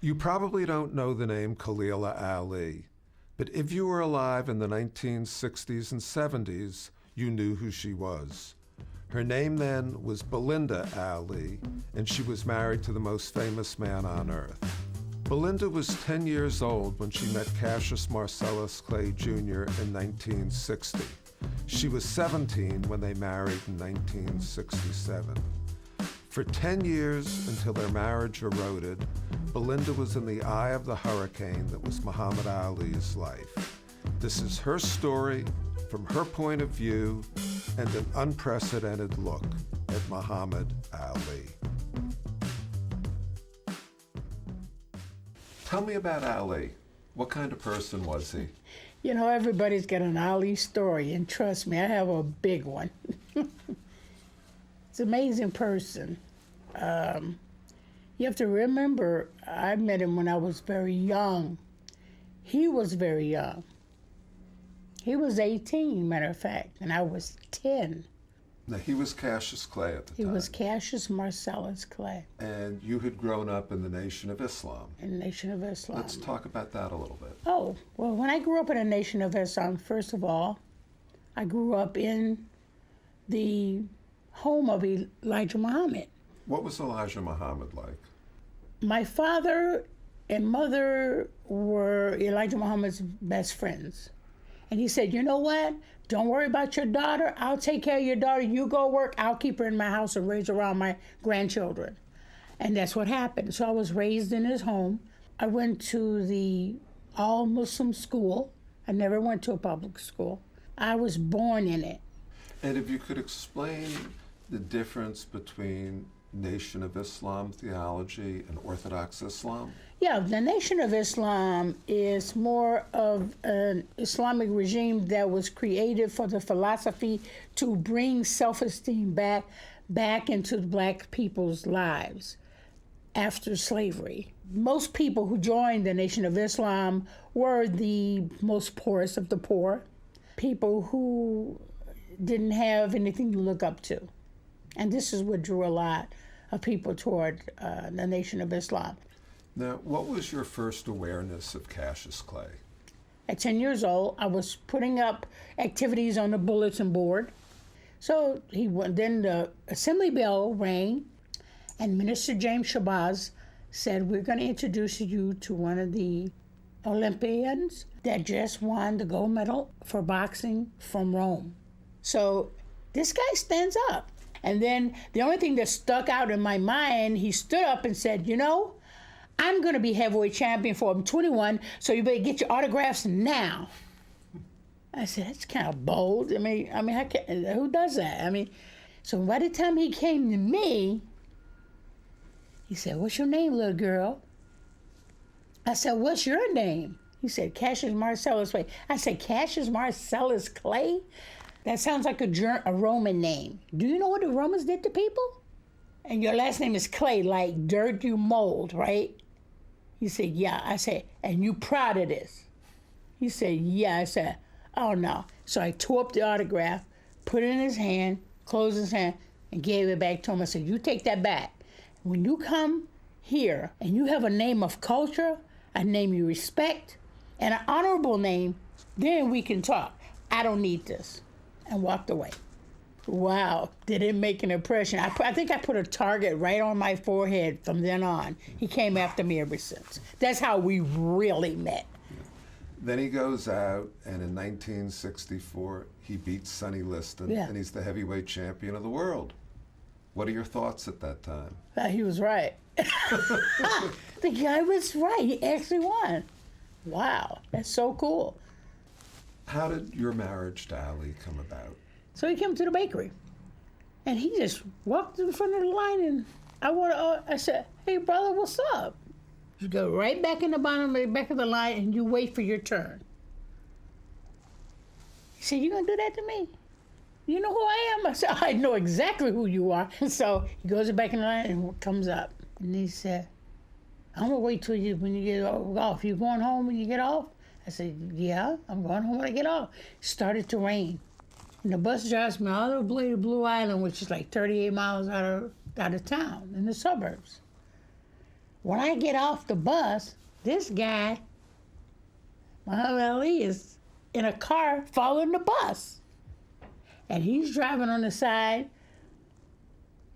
You probably don't know the name Khalilah Ali, but if you were alive in the 1960s and 70s, you knew who she was. Her name then was Belinda Ali, and she was married to the most famous man on earth. Belinda was 10 years old when she met Cassius Marcellus Clay Jr. in 1960. She was 17 when they married in 1967. For 10 years, until their marriage eroded, Belinda was in the eye of the hurricane that was Muhammad Ali's life. This is her story, from her point of view, and an unprecedented look at Muhammad Ali. Tell me about Ali. What kind of person was he? You know, everybody's got an Ali story, and trust me, I have a big one. It's an amazing person. You have to remember, I met him when I was very young. He was very young. He was 18, matter of fact, and I was 10. Now, he was Cassius Clay at the time. He was Cassius Marcellus Clay. And you had grown up in the Nation of Islam. In the Nation of Islam. Let's talk about that a little bit. Oh, well, when I grew up in the Nation of Islam, first of all, I grew up in the home of Elijah Muhammad. What was Elijah Muhammad like? My father and mother were Elijah Muhammad's best friends. And he said, you know what? Don't worry about your daughter. I'll take care of your daughter. You go work. I'll keep her in my house and raise around my grandchildren. And that's what happened. So I was raised in his home. I went to the all-Muslim school. I never went to a public school. I was born in it. And if you could explain the difference between Nation of Islam theology and Orthodox Islam? Yeah, the Nation of Islam is more of an Islamic regime that was created for the philosophy to bring self-esteem back into black people's lives after slavery. Most people who joined the Nation of Islam were the most poorest of the poor, people who didn't have anything to look up to. And this is what drew a lot of people toward the Nation of Islam. Now, what was your first awareness of Cassius Clay? At 10 years old, I was putting up activities on the bulletin board. So then the assembly bell rang, and Minister James Shabazz said, we're going to introduce you to one of the Olympians that just won the gold medal for boxing from Rome. So this guy stands up. And then the only thing that stuck out in my mind, he stood up and said, you know, I'm going to be heavyweight champion for I'm 21, so you better get your autographs now. I said, that's kind of bold. I mean, who does that? So by the time he came to me, he said, what's your name, little girl? I said, what's your name? He said, Cassius Marcellus Clay. I said, Cassius Marcellus Clay? That sounds like a Roman name. Do you know what the Romans did to people? And your last name is Clay, like dirt you mold, right? He said, yeah. I said, and you proud of this? He said, yeah. I said, oh, no. So I tore up the autograph, put it in his hand, closed his hand, and gave it back to him. I said, you take that back. When you come here and you have a name of culture, a name you respect, and an honorable name, then we can talk. I don't need this. And walked away. Wow, did it make an impression? I think I put a target right on my forehead from then on. He came after me ever since. That's how we really met. Then he goes out, and in 1964, he beats Sonny Liston, and he's the heavyweight champion of the world. What are your thoughts at that time? He was right. The guy was right. He actually won. Wow, that's so cool. How did your marriage to Ali come about? So he came to the bakery, and he just walked in front of the line, and I said, hey, brother, what's up? You go right back in the back of the line, and you wait for your turn. He said, you gonna do that to me? You know who I am? I said, I know exactly who you are. So he goes back in the line and comes up, and he said, I'm gonna wait till when you get off. You going home when you get off? I said, yeah, I'm going home when I get off. It started to rain. And the bus drives me all the way to Blue Island, which is like 38 miles out of town, in the suburbs. When I get off the bus, this guy, Muhammad Ali, is in a car following the bus. And he's driving on the side,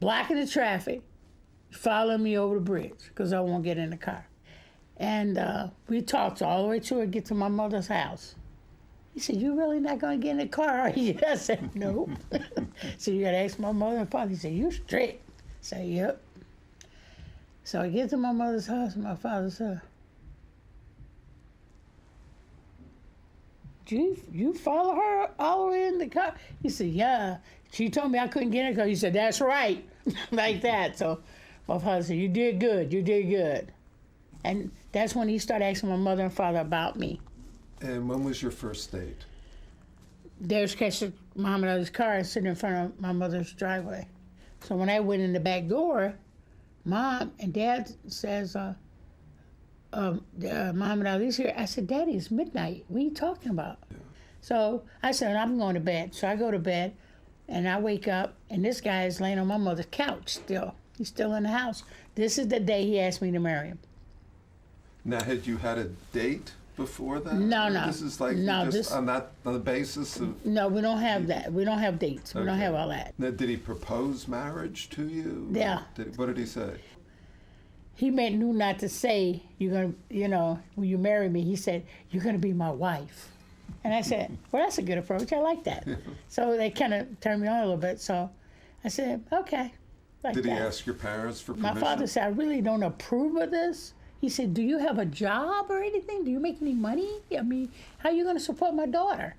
blocking the traffic, following me over the bridge because I won't get in the car. And we talked all the way to get to my mother's house. He said, "You really not going to get in the car, are you?" I said, "Nope." So you got to ask my mother and father. He said, "You strict?" I said, "Yep." So I get to my mother's house and my father said, "You follow her all the way in the car?" He said, "Yeah. She told me I couldn't get in the car." He said, "That's right." Like that. So my father said, "You did good. You did good." And that's when he started asking my mother and father about me. And when was your first date? There's catching Muhammad Ali's car and sitting in front of my mother's driveway. So when I went in the back door, Mom and Dad says, Muhammad Ali's here. I said, "Daddy, it's midnight. What are you talking about?" Yeah. So I said, "I'm going to bed." So I go to bed, and I wake up, and this guy is laying on my mother's couch still. He's still in the house. This is the day he asked me to marry him. Now, had you had a date before that? No. This is like on the basis of... No, we don't have that. We don't have dates. We don't have all that. Now, did he propose marriage to you? Yeah. What did he say? He knew not to say, "You're going to, when you marry me," he said, "You're going to be my wife." And I said, "Well, that's a good approach. I like that." So they kind of turned me on a little bit. So I said, "Okay." Like did he that. ask your parents for permission? My father said, "I really don't approve of this." He said, "Do you have a job or anything? Do you make any money? I mean, how are you going to support my daughter?"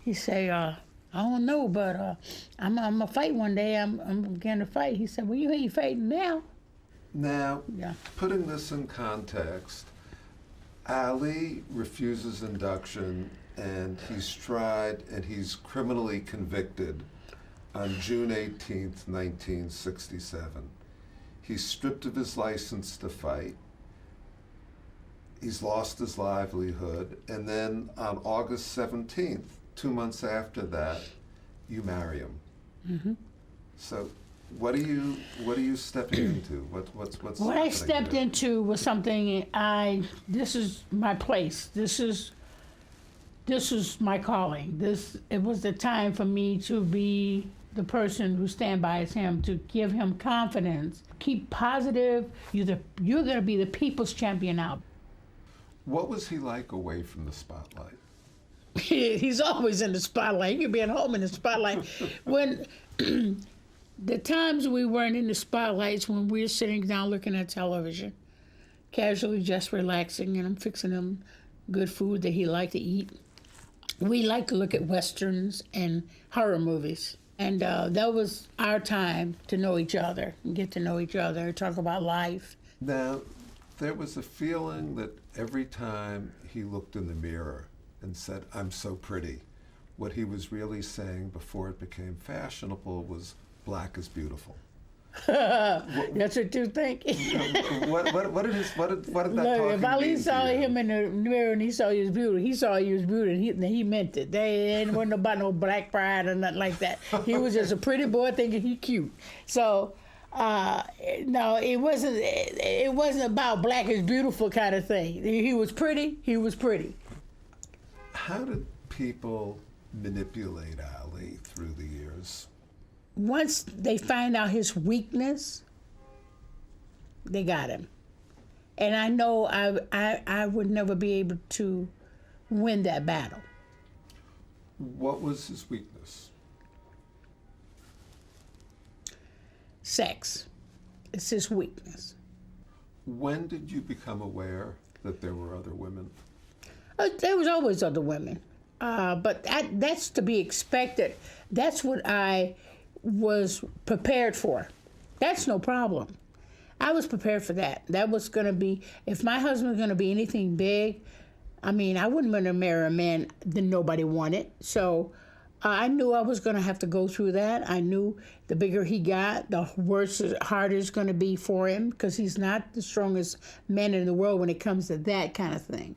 He said, "I don't know, but I'm going to fight one day. I'm going to fight." He said, "Well, you ain't fighting now." Now, Yeah. Putting this in context, Ali refuses induction, and he's tried and he's criminally convicted on June 18th, 1967. He's stripped of his license to fight. He's lost his livelihood. And then on August 17th, 2 months after that, you marry him. Mm-hmm. So what are you stepping into? What's what I stepped into was something this is my place. This is my calling. It was the time for me to be the person who stand by him, to give him confidence, keep positive. You're going to be the people's champion now. What was he like away from the spotlight? He's always in the spotlight. He could be at home in the spotlight. When the times we weren't in the spotlights, when we were sitting down looking at television, casually just relaxing, and I'm fixing him good food that he liked to eat. We like to look at Westerns and horror movies. And that was our time to know each other, and get to know each other, talk about life. Now, there was a feeling that every time he looked in the mirror and said, "I'm so pretty," what he was really saying before it became fashionable was, "Black is beautiful." That's what you think. What did that Look, talking if Ali mean saw to you? him in the mirror and he saw he was beautiful, he saw he was beautiful, and he meant it. They wasn't about no black pride or nothing like that. He was just a pretty boy thinking he cute. So, no, it wasn't about black is beautiful kind of thing. He was pretty. He was pretty. How did people manipulate Ali through the years? Once they find out his weakness, they got him. And I know I would never be able to win that battle. What was his weakness? Sex. It's his weakness. When did you become aware that there were other women? There was always other women. But that's to be expected. That's what I was prepared for. That's no problem. I was prepared for that. That was going to be, if my husband was going to be anything big, I mean, I wouldn't want to marry a man that nobody wanted. So I knew I was going to have to go through that. I knew the bigger he got, the worse, harder it's going to be for him, because he's not the strongest man in the world when it comes to that kind of thing.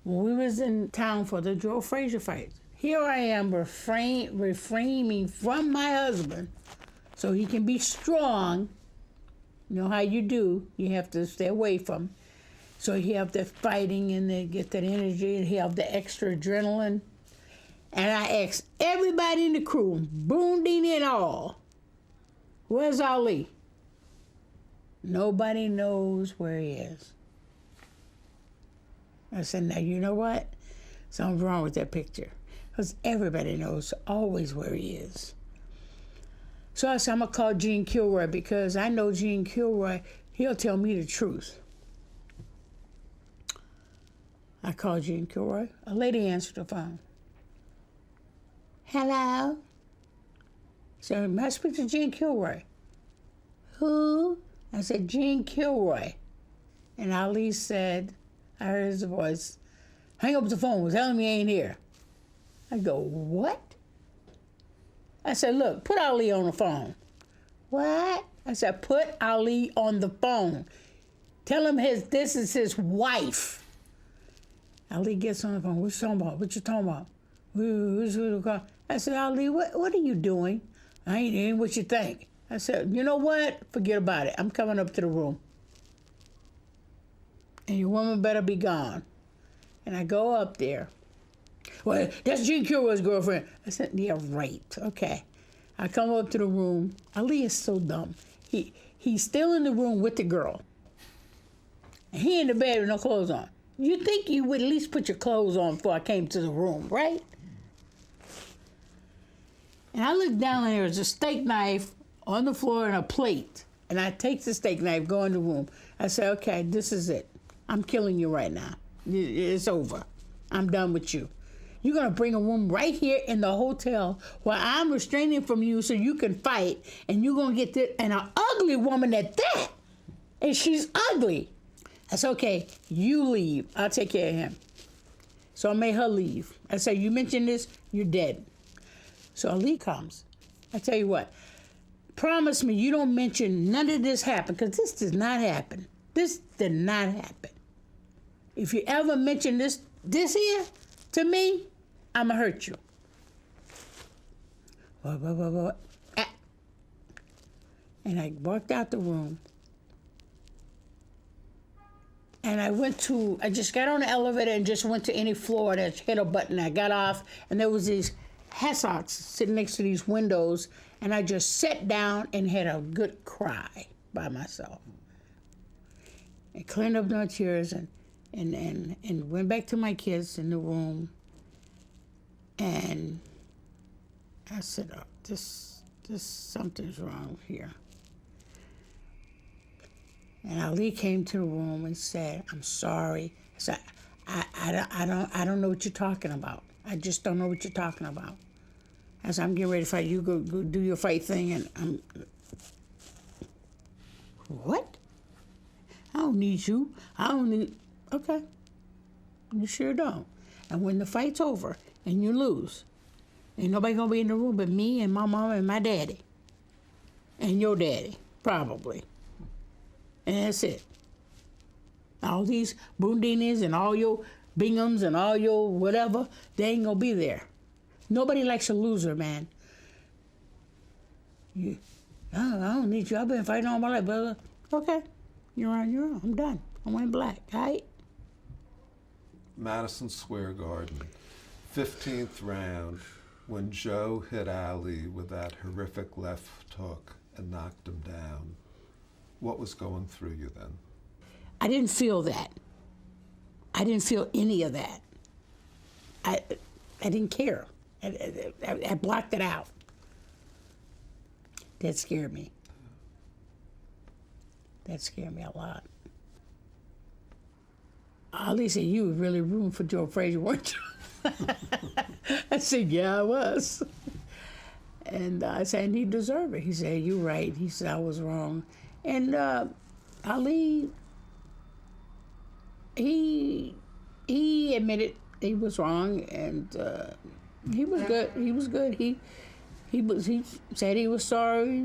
When we was in town for the Joe Frazier fight, here I am refraining from my husband so he can be strong You know how you do. You have to stay away from. So you have the fighting and they get that energy and you have the extra adrenaline. And I asked everybody in the crew, Boonding and all, where's Ali? Nobody knows where he is. I said, now you know what? Something's wrong with that picture. Because everybody knows always where he is. So I said, I'm going to call Gene Kilroy because I know Gene Kilroy, he'll tell me the truth. I called Gene Kilroy. A lady answered the phone. Hello? So may I speak to Gene Kilroy? Who? I said, Gene Kilroy. And Ali said, I heard his voice, hang up the phone, tell him he ain't here. I go, what? I said, look, put Ali on the phone. What? I said, put Ali on the phone. Tell him this is his wife. Ali gets on the phone. What you talking about? What you talking about? Who's I said, Ali, what are you doing? I ain't what you think. I said, you know what? Forget about it. I'm coming up to the room. And your woman better be gone. And I go up there. Well, that's Gene Kilroy's girlfriend. I said, yeah, right. Okay. I come up to the room. Ali is so dumb. He's still in the room with the girl. And he in the bed with no clothes on. You think you would at least put your clothes on before I came to the room, right? And I look down and there's a steak knife on the floor and a plate. And I take the steak knife, go in the room. I say, okay, this is it. I'm killing you right now. It's over. I'm done with you. You're going to bring a woman right here in the hotel while I'm restraining from you so you can fight. And you're going to get this, and an ugly woman at that. And she's ugly. I said, okay, you leave. I'll take care of him. So I made her leave. I said, you mentioned this, you're dead. So Ali comes. I tell you what, promise me you don't mention none of this happened, because this did not happen. This did not happen. If you ever mention this here to me, I'ma hurt you. What? Ah. And I walked out the room. And I just got on the elevator and just went to any floor that hit a button. I got off, and there was these Hassocks sitting next to these windows, and I just sat down and had a good cry by myself. And cleaned up my tears and went back to my kids in the room. And I said, oh, this something's wrong here. And Ali came to the room and said, I'm sorry. I said, I don't know what you're talking about. I just don't know what you're talking about. I said, I'm getting ready to fight. You go do your fight thing, and I'm... What? I don't need you. I don't need... Okay. You sure don't. And when the fight's over and you lose, ain't nobody gonna be in the room but me and my mama and my daddy. And your daddy, probably. And that's it. All these Boondinis and all your Binghams and all your whatever, they ain't gonna be there. Nobody likes a loser, man. I don't need you. I've been fighting all my life, brother. Okay, you're on your own. I'm done. I went black, all right? Madison Square Garden, 15th round, when Joe hit Ali with that horrific left hook and knocked him down. What was going through you then? I didn't feel that. I didn't feel any of that. I didn't care. I blocked it out. That scared me. That scared me a lot. Ali said, you were really rooting for Joe Frazier, weren't you? I said, yeah, I was. And I said, and he deserved it. He said, you're right. He said, I was wrong. And Ali, he admitted he was wrong, and he was good. He was good. He said he was sorry.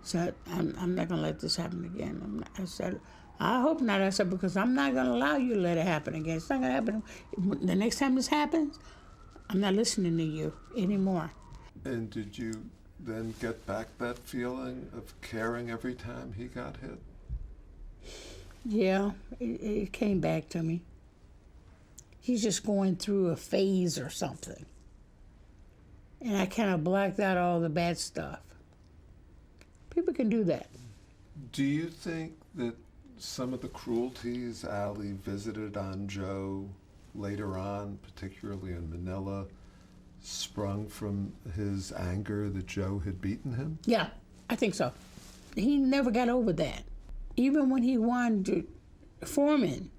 Said, I'm not gonna let this happen again. I said, I hope not. I said, because I'm not gonna allow you to let it happen again. It's not gonna happen. The next time this happens, I'm not listening to you anymore. And did you then get back that feeling of caring every time he got hit? Yeah, it came back to me. He's just going through a phase or something. And I kind of blocked out all the bad stuff. People can do that. Do you think that some of the cruelties Ali visited on Joe later on, particularly in Manila, sprung from his anger that Joe had beaten him? Yeah, I think so. He never got over that. Even when he won foreman,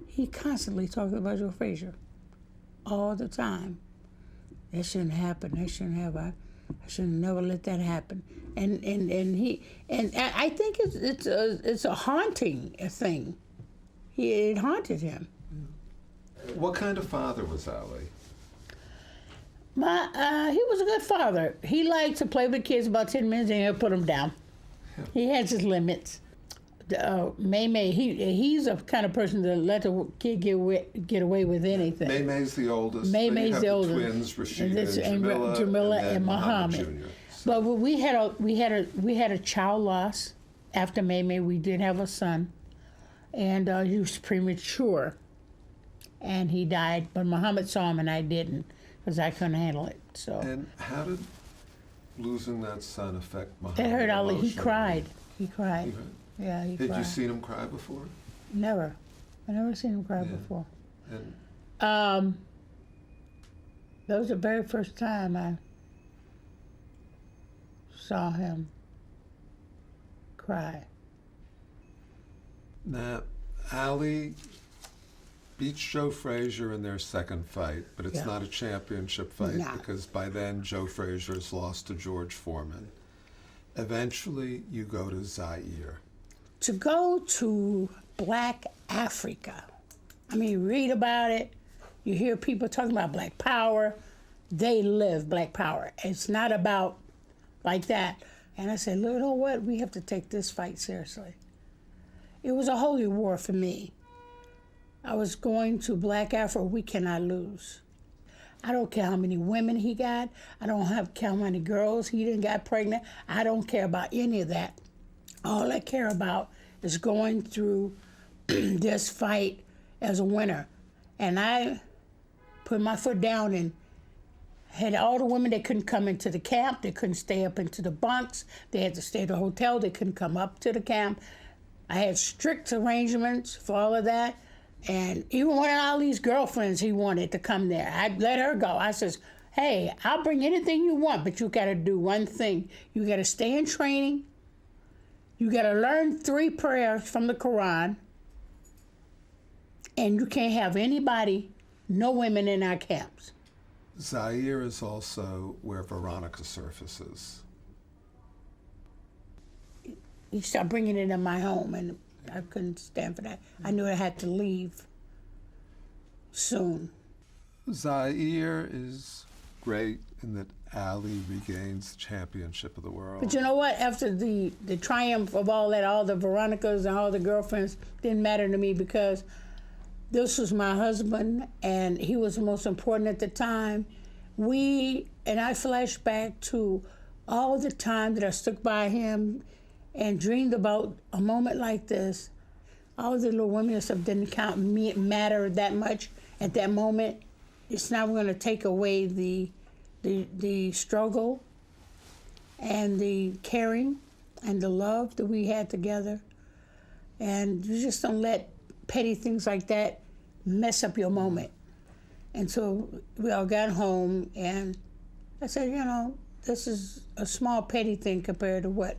he constantly talked about Joe Frazier all the time. That shouldn't happen. That shouldn't have. I should never let that happen. And I think it's a haunting thing. It haunted him. What kind of father was Ali? He was a good father. He liked to play with kids about 10 minutes and he'll put them down. Yeah. He has his limits. May, he's a kind of person that let the kid get away with anything. May's the oldest. May's the oldest. Twins, Rashida and Jamila and Muhammad. Jr. But we had a child loss after May. We did have a son, and he was premature, and he died. But Muhammad saw him and I didn't, because I couldn't handle it. So. And how did losing that son affect Muhammad? It hurt Ali. He cried. He cried. Yeah, he cried. Had you cried. seen him cry before? Never. I never seen him cry Yeah. before. And That was the very first time I saw him cry. now, Ali beats Joe Frazier in their second fight, but it's Yeah. not a championship fight No. because by then Joe Frazier's lost to George Foreman. Eventually, you go to Zaire. To go to Black Africa, I mean, read about it. You hear people talking about Black Power. They live Black Power. It's not about like that. And I said, you know what? We have to take this fight seriously. It was a holy war for me. I was going to Black Africa. We cannot lose. I don't care how many women he got. I don't care how many girls he didn't got pregnant. I don't care about any of that. All I care about is going through this fight as a winner. And I put my foot down and had all the women that couldn't come into the camp. They couldn't stay up into the bunks. They had to stay at the hotel. They couldn't come up to the camp. I had strict arrangements for all of that. And even one of Ali's girlfriends, he wanted to come there. I let her go. I says, hey, I'll bring anything you want, but you got to do one thing. You got to stay in training. You got to learn 3 prayers from the Quran. And you can't have anybody, no women in our camps. Zaire is also where Veronica surfaces. He started bringing it in my home, and I couldn't stand for that. I knew I had to leave soon. Zaire is great in that Ali regains the championship of the world. But you know what? After the triumph of all that, all the Veronicas and all the girlfriends didn't matter to me because this was my husband, and he was the most important at the time. I flash back to all the time that I stuck by him and dreamed about a moment like this. All the little women and stuff didn't matter that much at that moment. It's not going to take away the struggle and the caring and the love that we had together. And you just don't let petty things like that mess up your moment. And so we all got home, and I said, this is a small petty thing compared to what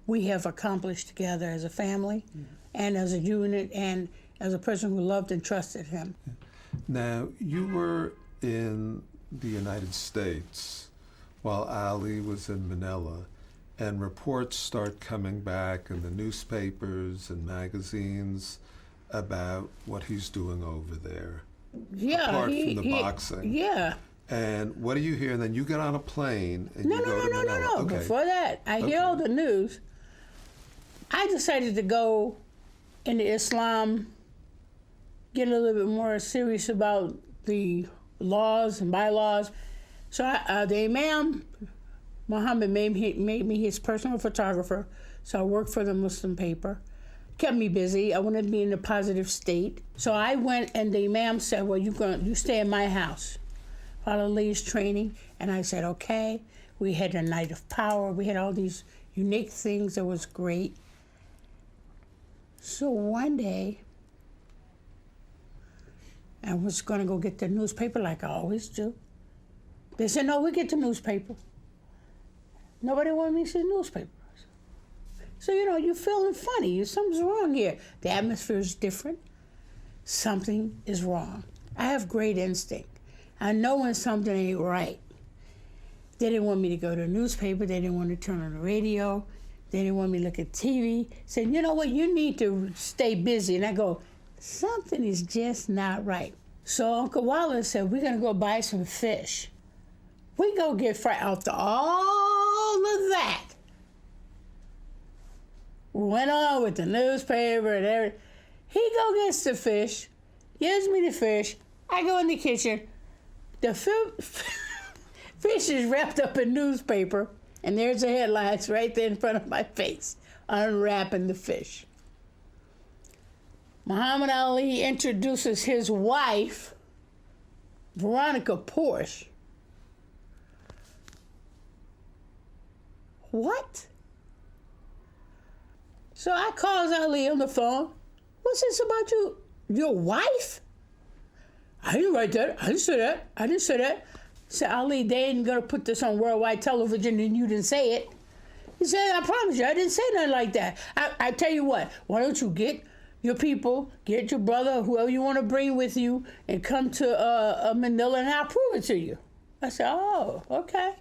we have accomplished together as a family and as a unit and as a person who loved and trusted him. Now, you were in the United States while Ali was in Manila, and reports start coming back in the newspapers and magazines about what he's doing over there. Yeah, apart from the boxing. Yeah. And what do you hear? And then you get on a plane and No. you go to Manila. Okay. Before that, I hear all the news. I decided to go into Islam, get a little bit more serious about the laws and bylaws. So the Imam Muhammad made me his personal photographer, so I worked for the Muslim paper. Kept me busy. I wanted to be in a positive state. So I went, and the imam said, well, you stay in my house while I leads training. And I said, okay. We had a night of power. We had all these unique things that was great. So one day, I was going to go get the newspaper like I always do. They said, no, we get the newspaper. Nobody wanted me to see the newspaper. So, you're feeling funny. Something's wrong here. The atmosphere is different. Something is wrong. I have great instinct. I know when something ain't right. They didn't want me to go to the newspaper. They didn't want to turn on the radio. They didn't want me to look at TV. Said, you know what, you need to stay busy. And I go, something is just not right. So Uncle Wallace said, we're going to go buy some fish. We go get fried. After all of that, we went on with the newspaper and everything. He go gets the fish, gives me the fish. I go in the kitchen. The fish is wrapped up in newspaper, and there's the headlines right there in front of my face, unwrapping the fish. Muhammad Ali introduces his wife, Veronica Porsche. What? So I calls Ali on the phone. What's this about your wife? I didn't write that. I didn't say that. I didn't say that. I said, Ali, they ain't gonna put this on worldwide television and you didn't say it. He said, I promise you, I didn't say nothing like that. I tell you what, why don't you get your people, get your brother, whoever you want to bring with you, and come to Manila and I'll prove it to you. I said, oh, okay.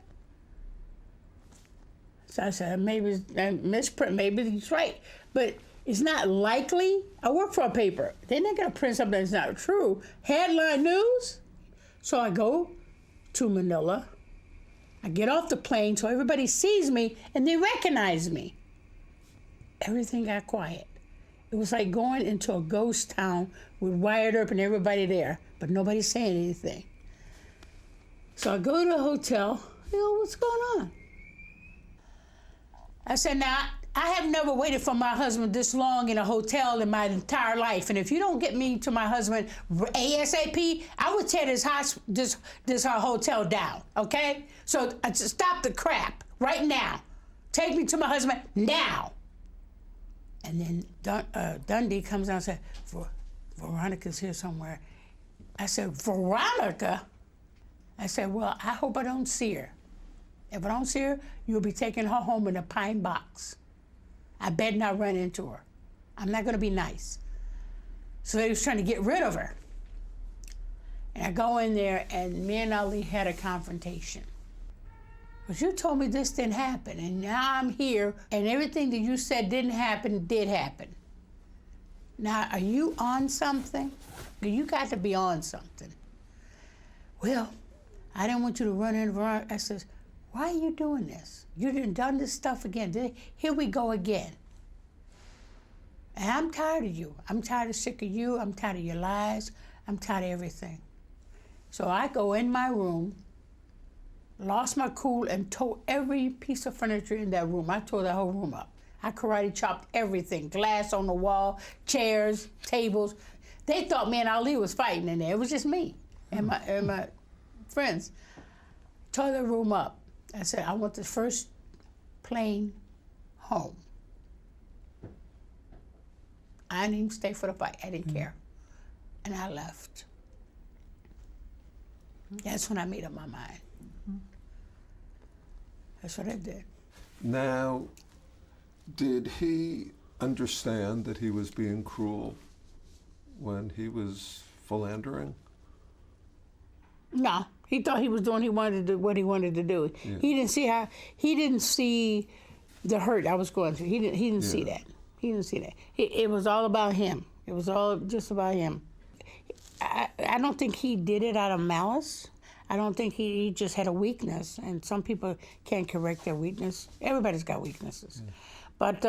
So I said, maybe misprint, maybe he's right. But it's not likely. I work for a paper. They're not going to print something that's not true. Headline news. So I go to Manila. I get off the plane so everybody sees me and they recognize me. Everything got quiet. It was like going into a ghost town with Wyatt Earp and everybody there, but nobody's saying anything. So I go to the hotel. What's going on? I said, now, I have never waited for my husband this long in a hotel in my entire life. And if you don't get me to my husband ASAP, I would tear this hotel down, okay? So stop the crap right now. Take me to my husband now. And then Dundee comes out and said, Veronica's here somewhere. I said, Veronica? I said, well, I hope I don't see her. If I don't see her, you'll be taking her home in a pine box. I better not run into her. I'm not gonna be nice. So they was trying to get rid of her. And I go in there and me and Ali had a confrontation. But you told me this didn't happen, and now I'm here, and everything that you said didn't happen, did happen. Now, are you on something? You got to be on something. Well, I didn't want you to run into Veronica. I says, why are you doing this? You done this stuff again. Here we go again. And I'm tired of you. I'm tired of sick of you. I'm tired of your lies. I'm tired of everything. So I go in my room, lost my cool, and tore every piece of furniture in that room. I tore that whole room up. I karate chopped everything. Glass on the wall, chairs, tables. They thought me and Ali was fighting in there. It was just me and my friends. Tore the room up. I said, I want the first plane home. I didn't even stay for the fight. I didn't care. And I left. That's when I made up my mind. That's what I did. Now, did he understand that he was being cruel when he was philandering? No, he thought he was doing what he wanted to do. Yeah. He didn't see the hurt I was going through. He didn't see that. He didn't see that. It was all about him. It was all just about him. I don't think he did it out of malice. I don't think he just had a weakness, and some people can't correct their weakness. Everybody's got weaknesses. Yeah. But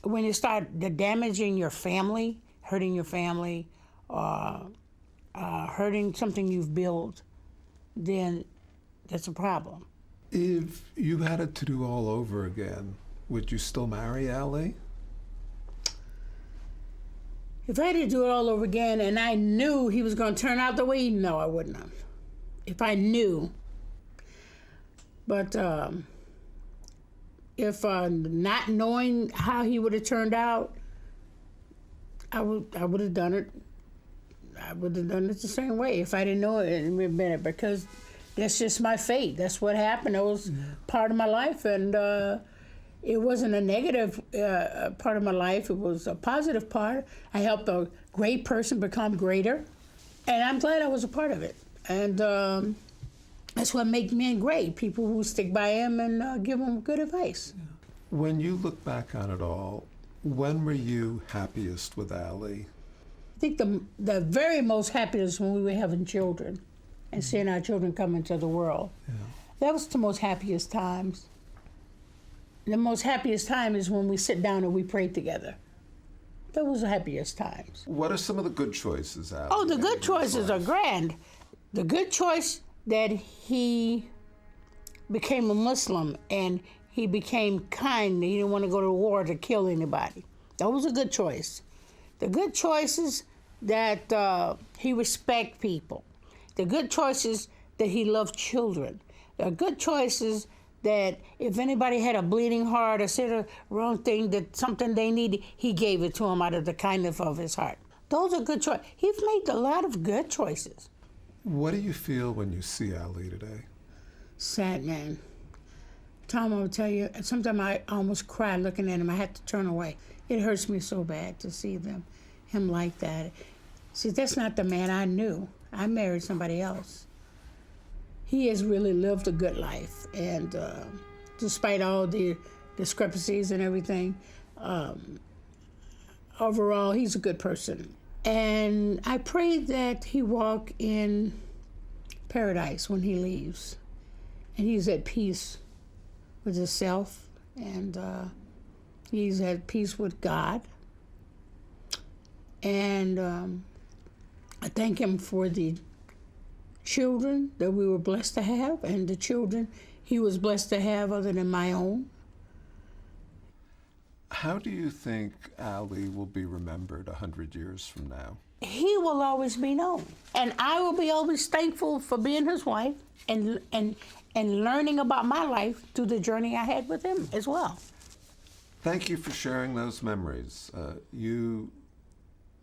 when you start damaging your family, hurting your family, hurting something you've built, then that's a problem. If you had it to do all over again, would you still marry Ali? If I had to do it all over again and I knew he was going to turn out the way, no, I wouldn't have. If I knew. But if not knowing how he would have turned out, I would have done it. I would have done it the same way if I didn't know it in a minute, because that's just my fate. That's what happened. It was part of my life, and it wasn't a negative part of my life. It was a positive part. I helped a great person become greater, and I'm glad I was a part of it. And that's what makes men great, people who stick by him and give them good advice. When you look back on it all, when were you happiest with Ali? I think the very most happiest when we were having children and seeing our children come into the world. Yeah. That was the most happiest times. The most happiest time is when we sit down and we pray together. That was the happiest times. What are some of the good choices, Ali? Oh, the made good in his choices are life? grand. The good choice that he became a Muslim and he became kind. He didn't want to go to war to kill anybody. That was a good choice. The good choices that he respect people. The good choices that he loved children. The good choices that if anybody had a bleeding heart or said a wrong thing, that something they needed, he gave it to them out of the kindness of his heart. Those are good choices. He's made a lot of good choices. What do you feel when you see Ali today? Sad man. Tom, I will tell you, sometimes I almost cry looking at him. I had to turn away. It hurts me so bad to see him like that. See, that's not the man I knew. I married somebody else. He has really lived a good life, and despite all the discrepancies and everything, overall, he's a good person. And I pray that he walk in paradise when he leaves, and he's at peace with himself, and he's at peace with God. And I thank him for the children that we were blessed to have, and the children he was blessed to have other than my own. How do you think Ali will be remembered 100 years from now? He will always be known, and I will be always thankful for being his wife and learning about my life through the journey I had with him as well. Thank you for sharing those memories. You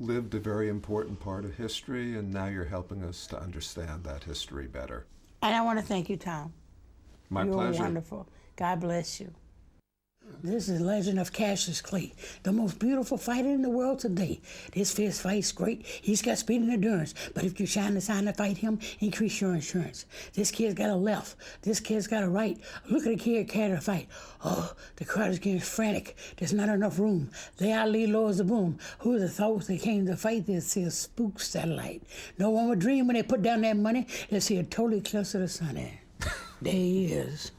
lived a very important part of history, and now you're helping us to understand that history better. And I want to thank you, Tom. My You're pleasure. wonderful. God bless you. This is the legend of Cassius Clay, the most beautiful fighter in the world today. This fist fight's great. He's got speed and endurance. But if you shine the sign to fight him, increase your insurance. This kid's got a left. This kid's got a right. Look at the kid carry the fight. Oh, the crowd is getting frantic. There's not enough room. The Ali lowers the boom. Who would have thought they came to fight this here spook satellite? No one would dream when they put down that money, they'll see a total eclipse of the sun there. There he is.